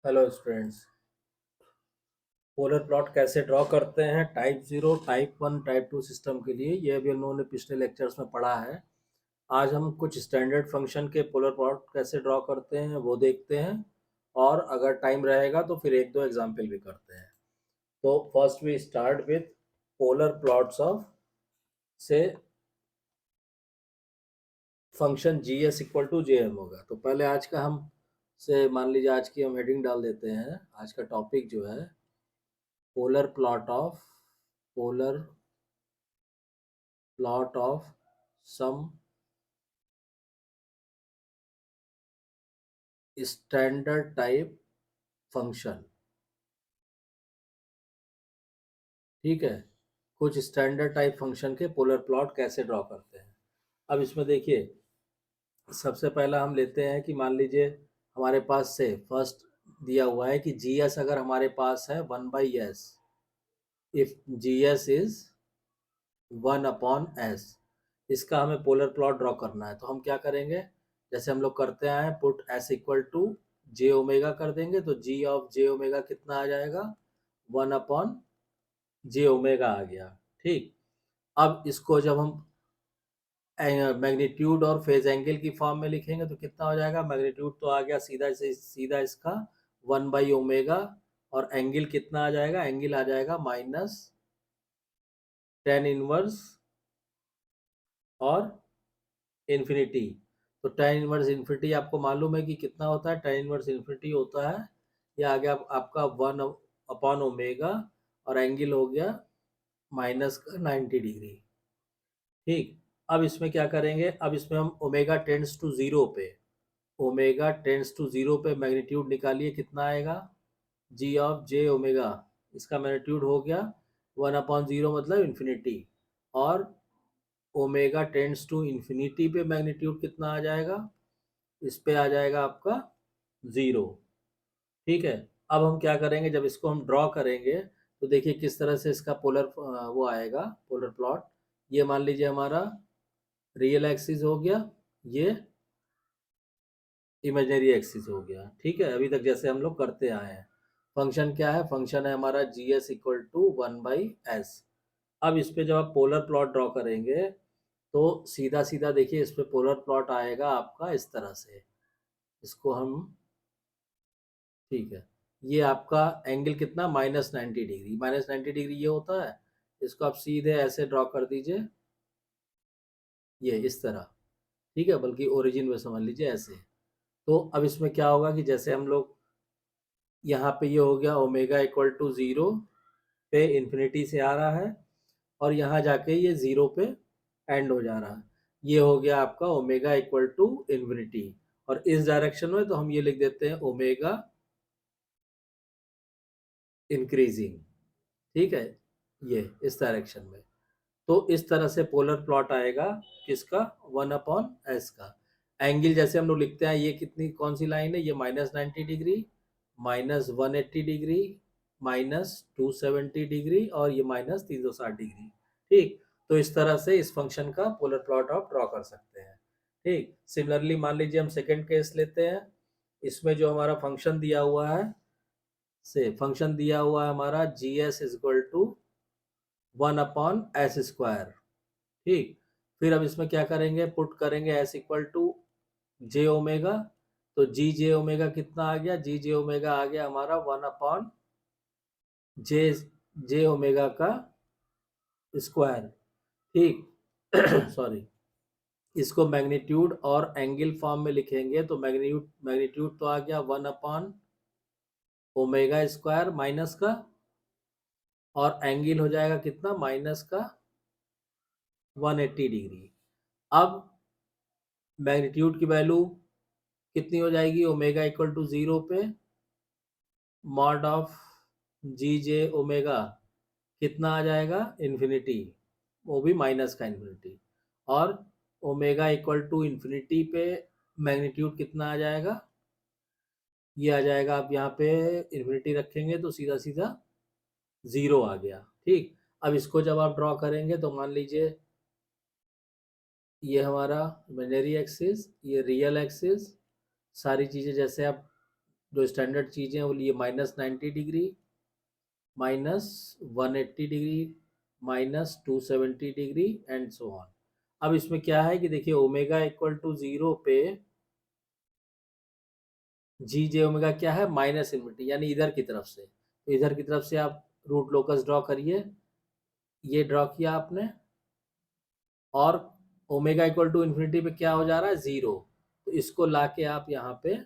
Hello students. Polar plot कैसे draw करते हैं टाइप 0, टाइप 1, टाइप 2 सिस्टम के लिए, ये अभी हम लोगों ने पिछले लेक्चर्स में पढ़ा है। आज हम कुछ स्टैंडर्ड फंक्शन के पोलर प्लॉट कैसे ड्रॉ करते हैं वो देखते हैं, और अगर टाइम रहेगा तो फिर एक दो एग्जाम्पल भी करते हैं। तो first we start with polar plots of से function G S equal to J M होगा। तो पहले आज का हम से मान लीजिए आज की हम हेडिंग डाल देते हैं। आज का टॉपिक जो है polar plot of polar plot of some standard type function. ठीक है, कुछ स्टैंडर्ड टाइप फंक्शन के पोलर प्लॉट कैसे ड्रॉ करते हैं। अब इसमें देखिए, सबसे पहला हम लेते हैं कि मान लीजिए हमारे पास से फर्स्ट दिया हुआ है कि जी एस अगर हमारे पास है 1/s, if ji S is 1/s, इसका हमें पोलर प्लॉट ड्रॉ करना है। तो हम क्या करेंगे, जैसे हम लोग करते आए हैं, put S equal to J omega कर देंगे, तो जी ऑफ जे ओमेगा कितना आ जाएगा, 1/जे ओमेगा आ गया। ठीक, अब इसको जब हम मैग्नीट्यूड और फेज एंगल की फॉर्म में लिखेंगे तो कितना हो जाएगा, मैग्नीट्यूड तो आ गया सीधा से सीधा इसका 1/ओमेगा, और एंगल कितना आ जाएगा, एंगल आ जाएगा -tan−1 और इन्फिनिटी। तो tan−1 आपको मालूम है कि कितना होता है, tan−1 होता है, ये आ गया आपका 1/ओमेगा, और एंगल हो गया -90 डिग्री। ठीक, अब इसमें क्या करेंगे, अब इसमें हम ओमेगा टेंड्स टू जीरो पे, मैग्नीट्यूड निकालिए, कितना आएगा, जी ऑफ जे ओमेगा, इसका मैग्नीट्यूड हो गया 1/0 मतलब इन्फिनिटी, और ओमेगा टेंड्स टू इन्फिनिटी पे मैग्नीट्यूड कितना आ जाएगा, इस पे आ जाएगा आपका 0। ठीक है, अब हम क्या करेंगे, जब इसको हम ड्रॉ करेंगे तो देखिए किस तरह से इसका पोलर वो आएगा, पोलर प्लॉट। ये मान लीजिए हमारा रियल एक्सिस हो गया, ये इमेजिनरी एक्सिस हो गया। ठीक है, अभी तक जैसे हम लोग करते आए हैं। फंक्शन क्या है, फंक्शन है हमारा G S equal to 1/s। अब इस पे जब आप पोलर प्लॉट ड्रॉ करेंगे तो सीधा सीधा देखिए इस पे पोलर प्लॉट आएगा आपका इस तरह से। इसको हम, ठीक है, ये आपका एंगल कितना, -90 डिग्री, -90 डिग्री ये होता है। इसको आप सीधे ऐसे ड्रॉ कर दीजिए, ये इस तरह। ठीक है, बल्कि ओरिजिन में समझ लीजिए ऐसे। तो अब इसमें क्या होगा कि जैसे हम लोग यहाँ पे ये हो गया ओमेगा इक्वल टू 0 पे इन्फिनिटी से आ रहा है, और यहाँ जाके ये 0 पे एंड हो जा रहा है। ये हो गया आपका ओमेगा इक्वल टू इन्फिनिटी, और इस डायरेक्शन में तो हम ये लिख देते हैं ओमेगा इंक्रीजिंग। ठीक है, ये इस डायरेक्शन में। तो इस तरह से पोलर प्लॉट आएगा किसका, 1/s का। एंगल जैसे हम लोग लिखते हैं, ये कितनी कौन सी लाइन है, ये -90 डिग्री, -180 डिग्री, -270 डिग्री, और ये -360 डिग्री। ठीक, तो इस तरह से इस फंक्शन का पोलर प्लॉट आप ड्रॉ कर सकते हैं। ठीक, सिमिलरली मान लीजिए हम सेकेंड केस लेते हैं। इसमें जो हमारा फंक्शन दिया हुआ है, फंक्शन दिया हुआ है हमारा G S is equal to 1/s²। ठीक, फिर अब इसमें क्या करेंगे, पुट करेंगे S equal to J omega. तो जी जे ओमेगा कितना आ गया, जी जे ओमेगा आ गया हमारा 1/जे जे ओमेगा का स्क्वायर। ठीक, सॉरी, इसको मैग्नीट्यूड और एंगल फॉर्म में लिखेंगे तो मैग्नीट्यूड तो आ गया 1/ओमेगा² माइनस का, और एंगल हो जाएगा कितना, -180 डिग्री। अब मैग्नीट्यूड की वैल्यू कितनी हो जाएगी, ओमेगा इक्वल टू 0 पे mod of G J omega कितना आ जाएगा, इन्फिनिटी, वो भी माइनस का इन्फिनिटी, और ओमेगा इक्वल टू इन्फिनिटी पे मैग्नीट्यूड कितना आ जाएगा, ये आ जाएगा, आप यहाँ पे इन्फिनिटी रखेंगे तो सीधा सीधा 0 आ गया। ठीक, अब इसको जब आप ड्रॉ करेंगे तो मान लीजिए ये हमारा इमेजिनरी एक्सिस, ये रियल एक्सिस, सारी चीज़ें जैसे आप जो स्टैंडर्ड चीज़ें वो लिए -90 degree, -180 degree, -270 degree and so on. अब इसमें क्या है कि देखिए ओमेगा इक्वल टू 0 पे जी जे ओमेगा क्या है, माइनस इन्फिनिटी, यानी इधर की तरफ से। तो इधर की तरफ से आप रूट लोकस ड्रॉ करिए, ये ड्रॉ किया आपने, और ओमेगा इक्वल टू इन्फिनिटी पे क्या हो जा रहा है, 0। तो इसको लाके आप यहाँ पे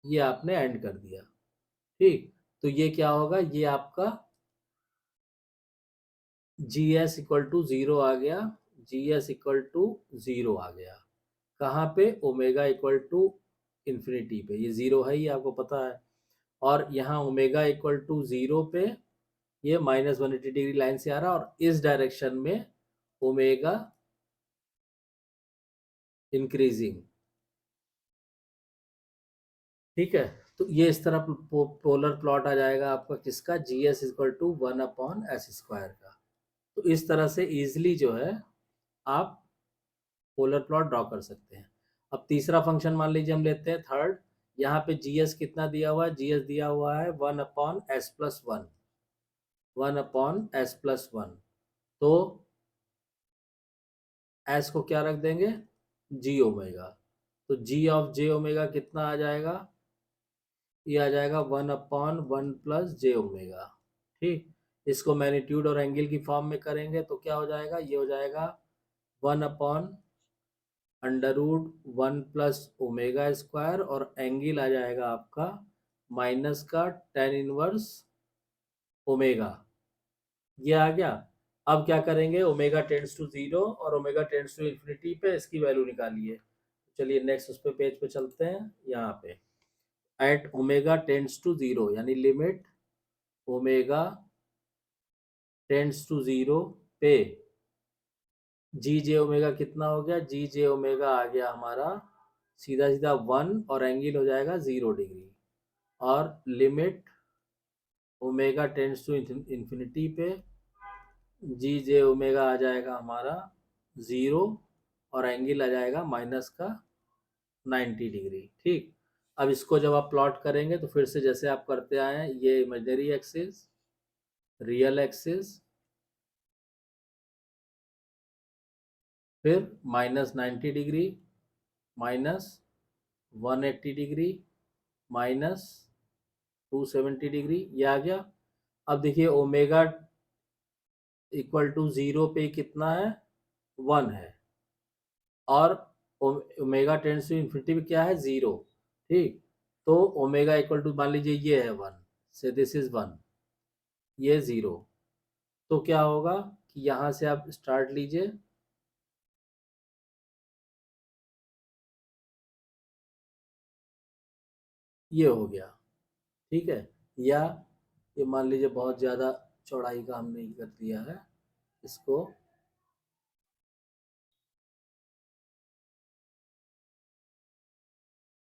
ये आपने एंड कर दिया। ठीक, तो ये क्या होगा, ये आपका जी एस इक्वल टू 0 आ गया, जी एस इक्वल टू 0 आ गया। कहाँ पे, ओमेगा इक्वल टू इन्फिनिटी पे, ये 0 है, ये आपको पता है। और यहाँ ओमेगा इक्वल टू 0 पे ये -180 डिग्री लाइन से आ रहा है, और इस डायरेक्शन में ओमेगा इंक्रीजिंग। ठीक है, तो ये इस तरह पोलर प्लॉट आ जाएगा आपका किसका, जी एस इक्वल टू 1/s² का। तो इस तरह से इजिली जो है आप पोलर प्लॉट ड्रॉ कर सकते हैं। अब तीसरा फंक्शन मान लीजिए हम लेते हैं थर्ड। यहाँ पे जी एस कितना दिया हुआ है, जी एस दिया हुआ है 1/s+1, 1/s+1। तो एस को क्या रख देंगे, जी ओमेगा। तो जी ऑफ जे ओमेगा कितना आ जाएगा, ये आ जाएगा 1/1 + j ओमेगा। ठीक, इसको मैग्नीट्यूड और एंगल की फॉर्म में करेंगे तो क्या हो जाएगा, ये हो जाएगा 1/√1 + ओमेगा², और एंगल आ जाएगा आपका माइनस का tan−1 ओमेगा। ये आ गया। अब क्या करेंगे, ओमेगा टेंड्स टू 0 और ओमेगा टेंड्स टू इन्फिनिटी पे इसकी वैल्यू निकालिए। चलिए नेक्स्ट उस पे पेज पे चलते हैं। यहाँ पे एट ओमेगा टेंड्स टू 0, यानी लिमिट ओमेगा टेंड्स टू 0 पे जी जे ओमेगा कितना हो गया, जी जे ओमेगा आ गया हमारा सीधा सीधा 1, और एंगल हो जाएगा 0 डिग्री। और limit omega tends to infinity पे जी जे ओमेगा आ जाएगा हमारा 0, और एंगल आ जाएगा माइनस का 90 डिग्री। ठीक, अब इसको जब आप प्लॉट करेंगे तो फिर से जैसे आप करते आए हैं, ये इमेजनरी एक्सिस, रियल एक्सिस, फिर -90 डिग्री, -180 डिग्री, -270 डिग्री, ये आ गया। अब देखिए ओमेगा इक्वल टू 0 पे कितना है, 1 है, और ओमेगा टेंड्स टू इन्फिनिटी पे क्या है, 0। ठीक, तो ओमेगा इक्वल टू मान लीजिए ये है 1, से दिस इज 1, ये 0। तो क्या होगा कि यहाँ से आप स्टार्ट लीजिए, ये हो गया। ठीक है, या ये मान लीजिए बहुत ज़्यादा चौड़ाई का हमने कर दिया है इसको,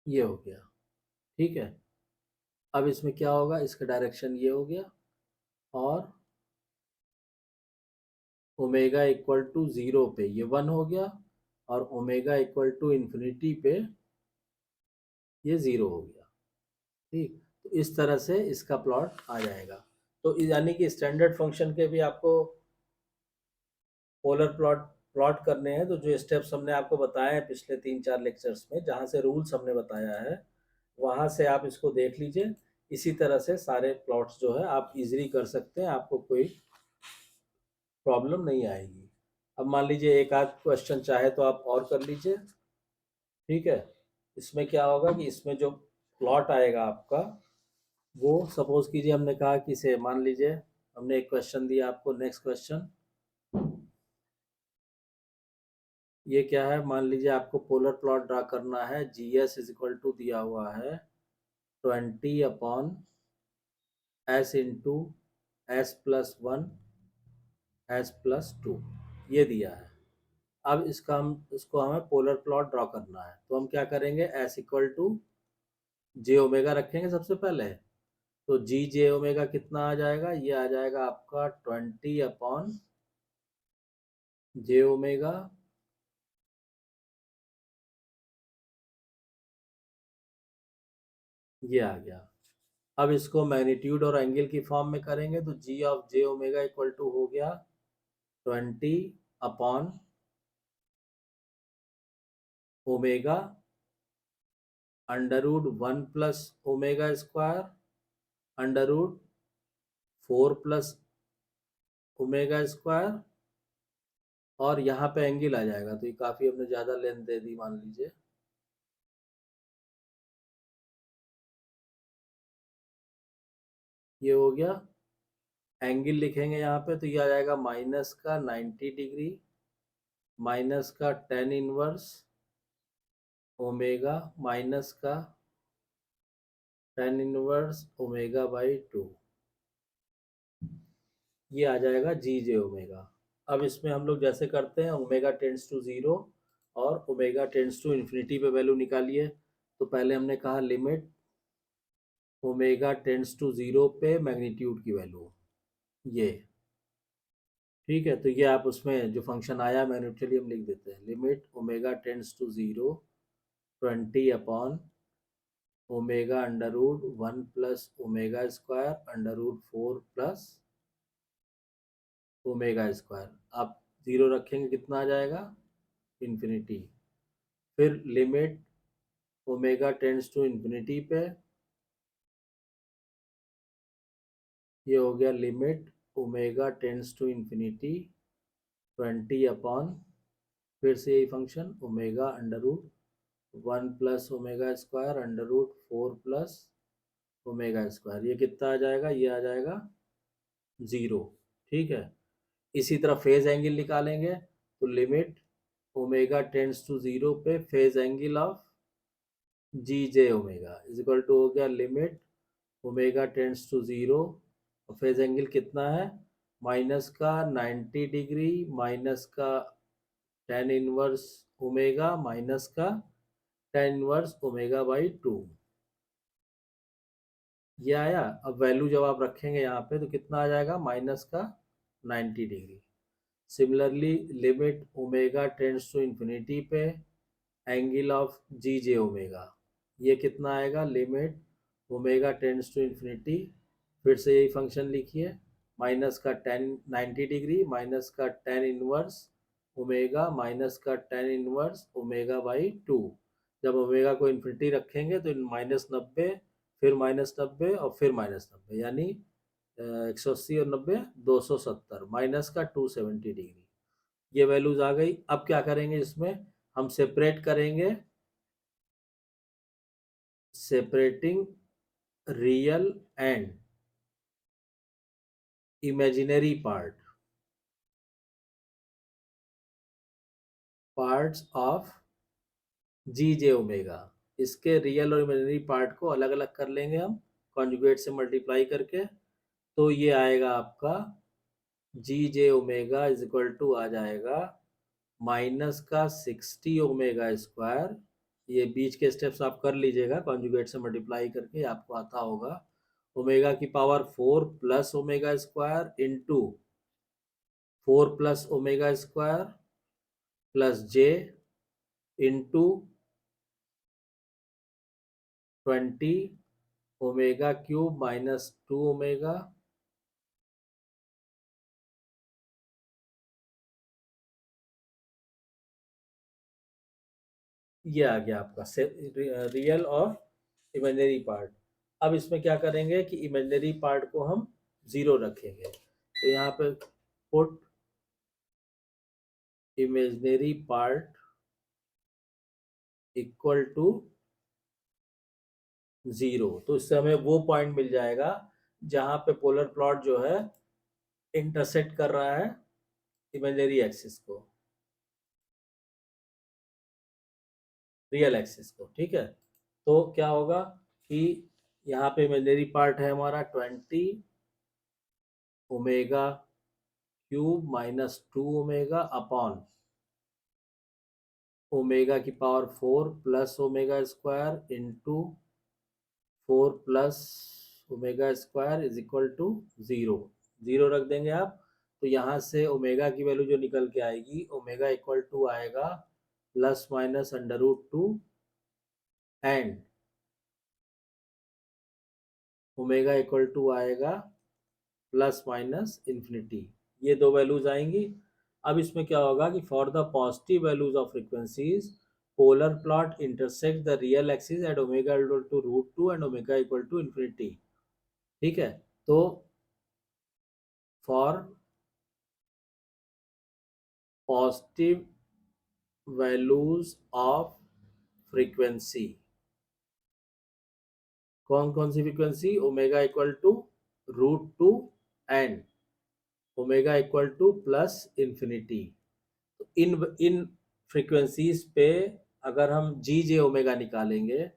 ये हो गया। ठीक है, अब इसमें क्या होगा, इसका डायरेक्शन ये हो गया, और ओमेगा इक्वल टू 0 पे ये 1 हो गया, और ओमेगा इक्वल टू इन्फिनिटी पे ये 0 हो गया। ठीक, तो इस तरह से इसका प्लॉट आ जाएगा। तो यानी कि स्टैंडर्ड फंक्शन के भी आपको पोलर प्लॉट प्लॉट करने हैं, तो जो स्टेप्स हमने आपको बताए हैं पिछले 3-4 लेक्चर्स में, जहाँ से रूल्स हमने बताया है, वहाँ से आप इसको देख लीजिए। इसी तरह से सारे प्लॉट्स जो है आप इजीली कर सकते हैं, आपको कोई प्रॉब्लम नहीं आएगी। अब मान लीजिए एक आध क्वेश्चन चाहे तो आप और कर लीजिए। ठीक है, इसमें क्या होगा कि इसमें जो प्लॉट आएगा आपका, वो सपोज कीजिए हमने कहा कि इसे मान लीजिए हमने एक क्वेश्चन दिया आपको, नेक्स्ट क्वेश्चन ये क्या है, मान लीजिए आपको पोलर प्लॉट ड्रा करना है, G S is equal to दिया हुआ है 20/s × s+1 s+2, ये दिया है। अब इसको हमें पोलर प्लॉट ड्रॉ करना है, तो हम क्या करेंगे, S equal to J omega रखेंगे सबसे पहले। तो जी जे ओमेगा कितना आ जाएगा, ये आ जाएगा आपका 20/j ओमेगा ये आ गया। अब इसको मैग्नीट्यूड और एंगल की फॉर्म में करेंगे तो G of J omega equal to हो गया 20 upon omega under root 1 plus omega square under root 4 plus omega square, और यहाँ पे एंगल आ जाएगा। तो ये काफ़ी हमने ज़्यादा लेंथ दे दी मान लीजिए। ये हो गया। एंगल लिखेंगे यहाँ पे तो ये आ जाएगा माइनस का 90 डिग्री माइनस का टेन इनवर्स ओमेगा माइनस का टेन इनवर्स ओमेगा बाई 2। ये आ जाएगा जी जे ओमेगा। अब इसमें हम लोग जैसे करते हैं ओमेगा टेंड्स टू ज़ीरो और ओमेगा टेंड्स टू इन्फिनिटी पे वैल्यू निकालिए। तो पहले हमने कहा limit omega tends to zero पे मैग्नीट्यूड की वैल्यू ये, ठीक है। तो ये आप उसमें जो फंक्शन आया मैग्नीट्यूड, चलिए हम लिख देते हैं limit omega tends to zero 20 upon omega under root 1 plus omega square under root 4 plus omega square. आप ज़ीरो रखेंगे कितना आ जाएगा, इन्फिनिटी। फिर limit omega tends to infinity पे, ये हो गया limit omega tends to infinity 20 upon फिर से यही function omega under root 1 plus omega square under root 4 plus omega square. ये कितना आ जाएगा, ये आ जाएगा ज़ीरो, ठीक है। इसी तरह फेज एंगल निकालेंगे तो limit omega tends to zero पे phase angle of G J omega is equal to हो गया limit omega tends to zero और फेज एंगल कितना है, माइनस का 90 डिग्री माइनस का टेन इनवर्स ओमेगा माइनस का टेन इनवर्स ओमेगा बाई 2। ये आया। अब वैल्यू जब आप रखेंगे यहाँ पे तो कितना आ जाएगा, माइनस का 90 degree. Similarly limit omega tends to infinity पे angle of G J omega, ये कितना आएगा, limit omega tends to infinity फिर से यही फंक्शन लिखिए माइनस का 90 डिग्री माइनस का टेन इनवर्स ओमेगा माइनस का टेन इनवर्स ओमेगा बाई 2। जब ओमेगा को इन्फिनिटी रखेंगे तो -90 फिर -90 और फिर -90 यानी 180 और 90 270 माइनस का 270 डिग्री। ये वैल्यूज आ गई। अब क्या करेंगे, इसमें हम सेपरेट करेंगे, separating real and imaginary parts of G J omega. इसके रियल और इमेजिनरी पार्ट को अलग अलग कर लेंगे हम कॉन्जुगेट से मल्टीप्लाई करके। तो ये आएगा आपका जी जे ओमेगा इज इक्वल टू आ जाएगा माइनस का 60 ओमेगा स्क्वायर। ये बीच के स्टेप्स आप कर लीजिएगा कॉन्जुगेट से मल्टीप्लाई करके, आपको आता होगा। ओमेगा की power 4 plus omega square into 4 plus omega square plus J into 20 omega cube minus 2 omega. ये आ गया आपका रियल और इमेजिनरी पार्ट। अब इसमें क्या करेंगे कि इमेजिनरी पार्ट को हम ज़ीरो रखेंगे। तो यहाँ पे put imaginary part equal to zero. तो इससे हमें वो पॉइंट मिल जाएगा जहाँ पे पोलर प्लॉट जो है इंटरसेक्ट कर रहा है इमेजिनरी एक्सिस को, रियल एक्सिस को, ठीक है। तो क्या होगा कि यहाँ पे इमेजिनरी पार्ट है हमारा 20 omega cube minus 2 omega upon omega की power 4 plus omega square into 4 plus omega square is equal to zero. Zero रख देंगे आप तो यहाँ से ओमेगा की वैल्यू जो निकल के आएगी, ओमेगा इक्वल टू आएगा plus minus under root 2 and omega equal to आएगा प्लस माइनस इन्फिनिटी, ये दो वैल्यूज आएंगी। अब इसमें क्या होगा कि for the positive values of frequencies polar plot intersect the real axis at omega equal to √2 and omega equal to infinity. ठीक है, तो for positive values of frequency, कौन कौन सी frequency, omega equal to √2 and omega equal two plus infinity. तो इन frequencies पे अगर हम जी जे ओमेगा निकालेंगे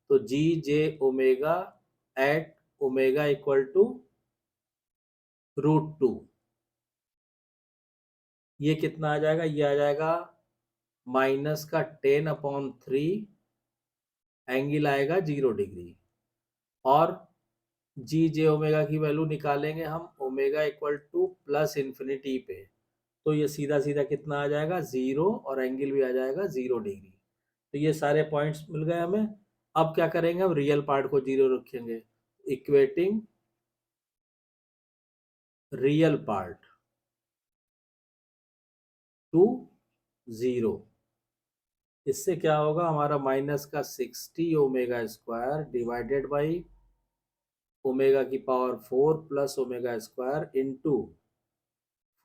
तो G J omega at omega equal to √2, ये कितना आ जाएगा, ये आ जाएगा -10/3 एंगल आएगा 0 डिग्री। और जी जे ओमेगा की वैल्यू निकालेंगे हम omega equal two plus infinity पे, तो ये सीधा सीधा कितना आ जाएगा 0 और एंगल भी आ जाएगा 0 डिग्री। तो ये सारे पॉइंट्स मिल गए हमें। अब क्या करेंगे, हम रियल पार्ट को 0 रखेंगे, इक्वेटिंग रियल पार्ट टू 0। इससे क्या होगा, हमारा -60 omega square divided by omega की power 4 plus omega square into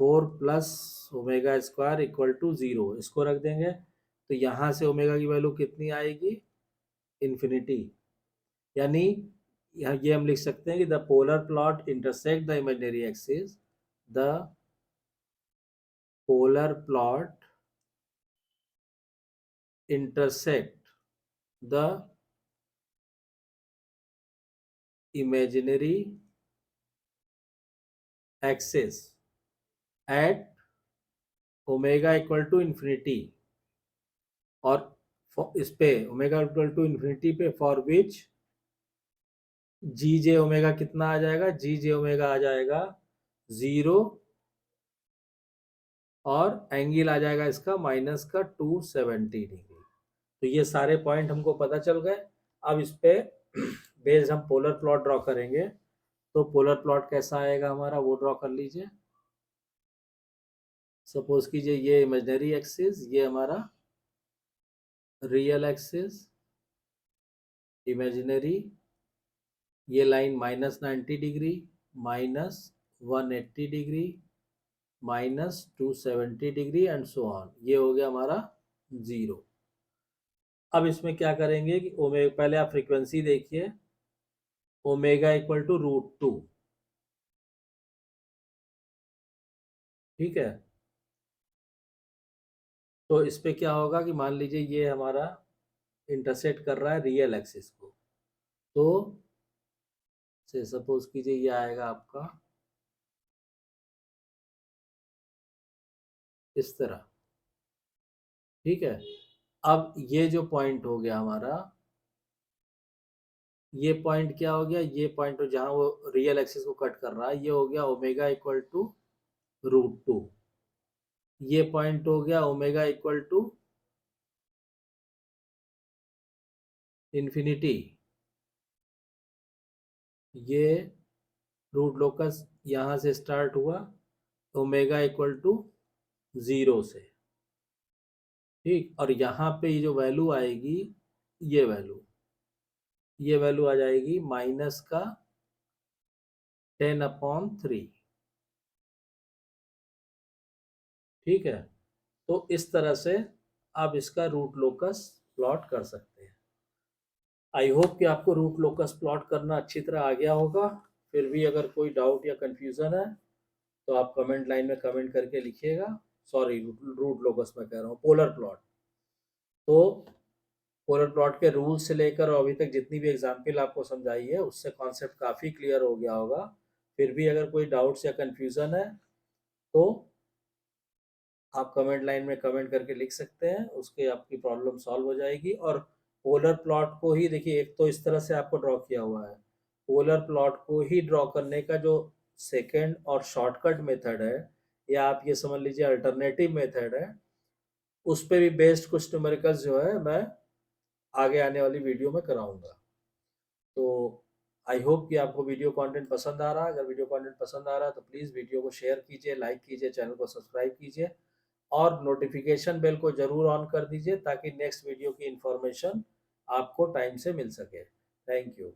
4 plus omega square equal to 0, इसको रख देंगे। तो यहाँ से ओमेगा की वैल्यू कितनी आएगी, इन्फिनिटी। यानी ये हम लिख सकते हैं कि the polar plot intersect the imaginary axis, the polar plot intersect the imaginary axis at omega equal to infinity, और इस पे ओमेगा इक्वल टू इन्फिनिटी पे for which G J omega कितना आ जाएगा, जी जे ओमेगा आ जाएगा 0 और एंगल आ जाएगा इसका -270 डिग्री। तो ये सारे पॉइंट हमको पता चल गए। अब इस पे बेस्ड हम पोलर प्लॉट ड्रॉ करेंगे। तो पोलर प्लॉट कैसा आएगा हमारा, वो ड्रॉ कर लीजिए। सपोज कीजिए ये इमेजिनरी एक्सिस, ये हमारा रियल एक्सिस, इमेजिनरी, ये line -90 degree, -180 degree, -270 degree and so on, ये हो गया हमारा 0। अब इसमें क्या करेंगे कि ओमेगा, पहले आप फ्रीक्वेंसी देखिए, ओमेगा इक्वल टू √2, ठीक है। तो इस पे क्या होगा कि मान लीजिए ये हमारा इंटरसेक्ट कर रहा है रियल एक्सिस को, तो से सपोज कीजिए ये आएगा आपका इस तरह, ठीक है। अब ये जो पॉइंट हो गया हमारा, ये पॉइंट क्या हो गया, ये पॉइंट जहां वो रियल एक्सिस को कट कर रहा है, ये हो गया ओमेगा इक्वल टू √2। ये पॉइंट हो गया ओमेगा इक्वल टू इन्फिनिटी। ये रूट लोकस यहाँ से स्टार्ट हुआ ओमेगा इक्वल टू 0 से, ठीक। और यहाँ पे ये जो वैल्यू आएगी, ये वैल्यू, ये वैल्यू आ जाएगी -10/3, ठीक है। तो इस तरह से आप इसका रूट लोकस प्लॉट कर सकते हैं। आई होप कि आपको रूट लोकस प्लॉट करना अच्छी तरह आ गया होगा। फिर भी अगर कोई डाउट या कंफ्यूजन है तो आप कमेंट लाइन में कमेंट करके लिखिएगा। सॉरी, रूट लोकस में कह रहा हूँ, पोलर प्लॉट। तो पोलर प्लॉट के रूल से लेकर और अभी तक जितनी भी एग्जाम्पल आपको समझाई है उससे कॉन्सेप्ट काफ़ी क्लियर हो गया होगा। फिर भी अगर कोई डाउट्स या कंफ्यूजन है तो आप कमेंट लाइन में कमेंट करके लिख सकते हैं, उसके आपकी प्रॉब्लम सॉल्व हो जाएगी। और पोलर प्लॉट को ही देखिए, एक तो इस तरह से आपको ड्रॉ किया हुआ है, पोलर प्लॉट को ही ड्रॉ करने का जो सेकेंड और शॉर्टकट मेथड है, या आप ये समझ लीजिए अल्टरनेटिव मेथड है, उस पर भी बेस्ड कुछ न्यूमेरिकल्स जो है मैं आगे आने वाली वीडियो में कराऊंगा। तो आई होप कि आपको वीडियो कंटेंट पसंद आ रहा है। अगर वीडियो कंटेंट पसंद आ रहा है तो प्लीज़ वीडियो को शेयर कीजिए, लाइक कीजिए, चैनल को सब्सक्राइब कीजिए और नोटिफिकेशन बेल को ज़रूर ऑन कर दीजिए ताकि नेक्स्ट वीडियो की इन्फॉर्मेशन आपको टाइम से मिल सके। Thank you.